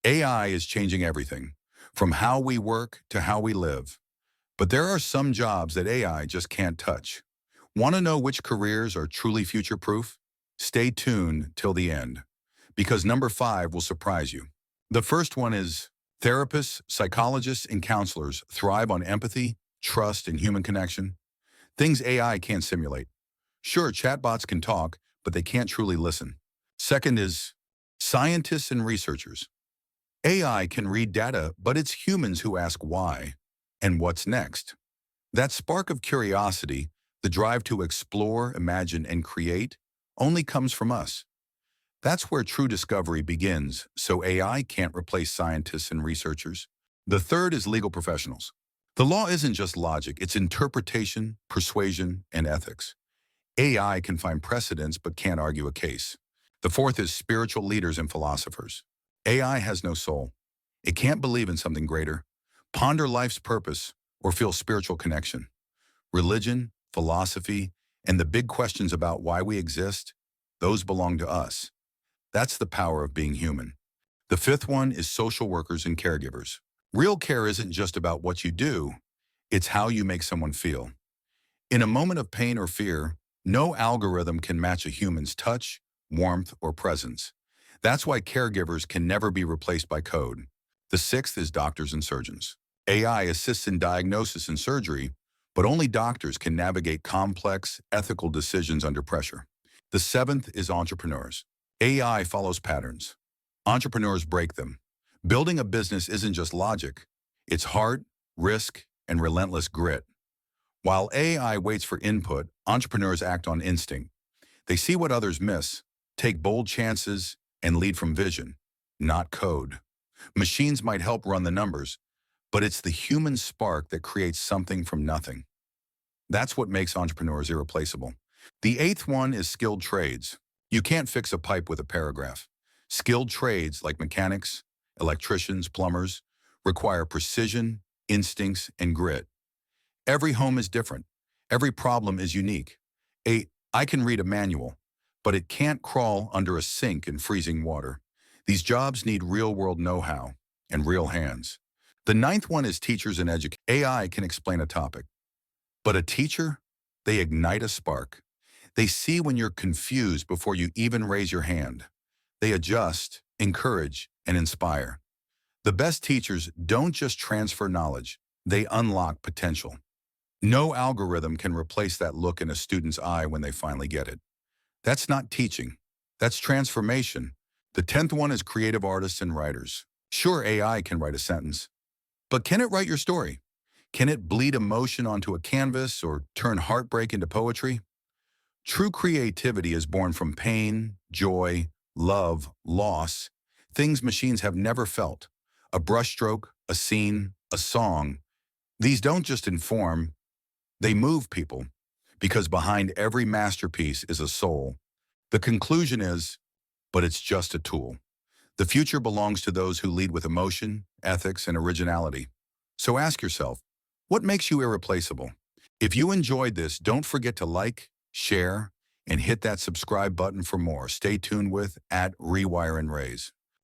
AI is changing everything, from how we work to how we live. But there are some jobs that AI just can't touch. Want to know which careers are truly future-proof? Stay tuned till the end, because number 5 will surprise you. The first one is therapists, psychologists, and counselors thrive on empathy, trust, and human connection. Things AI can't simulate. Sure, chatbots can talk, but they can't truly listen. Second is scientists and researchers. AI can read data, but it's humans who ask why and what's next. That spark of curiosity, the drive to explore, imagine, and create, only comes from us. That's where true discovery begins, so AI can't replace scientists and researchers. The third is legal professionals. The law isn't just logic, it's interpretation, persuasion, and ethics. AI can find precedents but can't argue a case. The fourth is spiritual leaders and philosophers. AI has no soul. It can't believe in something greater, ponder life's purpose, or feel spiritual connection. Religion, philosophy, and the big questions about why we exist, those belong to us. That's the power of being human. The fifth one is social workers and caregivers. Real care isn't just about what you do, it's how you make someone feel. In a moment of pain or fear, no algorithm can match a human's touch, warmth, or presence. That's why caregivers can never be replaced by code. The sixth is doctors and surgeons. AI assists in diagnosis and surgery, but only doctors can navigate complex, ethical decisions under pressure. The seventh is entrepreneurs. AI follows patterns. Entrepreneurs break them. Building a business isn't just logic. It's heart, risk, and relentless grit. While AI waits for input, entrepreneurs act on instinct. They see what others miss, take bold chances, and lead from vision, not code. Machines might help run the numbers, but it's the human spark that creates something from nothing. That's what makes entrepreneurs irreplaceable. The eighth one is skilled trades. You can't fix a pipe with a paragraph. Skilled trades like mechanics, electricians, plumbers, require precision, instincts, and grit. Every home is different. Every problem is unique. I can read a manual, but it can't crawl under a sink in freezing water. These jobs need real-world know-how and real hands. The ninth one is teachers and educators. AI can explain a topic, but a teacher, they ignite a spark. They see when you're confused before you even raise your hand. They adjust, encourage, and inspire. The best teachers don't just transfer knowledge, they unlock potential. No algorithm can replace that look in a student's eye when they finally get it. That's not teaching. That's transformation. The 10th one is creative artists and writers. Sure, AI can write a sentence, but can it write your story? Can it bleed emotion onto a canvas or turn heartbreak into poetry? True creativity is born from pain, joy, love, loss, things machines have never felt. A brushstroke, a scene, a song. These don't just inform, they move people, because behind every masterpiece is a soul. The conclusion is, but it's just a tool. The future belongs to those who lead with emotion, ethics, and originality. So ask yourself, what makes you irreplaceable? If you enjoyed this, don't forget to like, share, and hit that subscribe button for more. Stay tuned with @Rewire&Raise.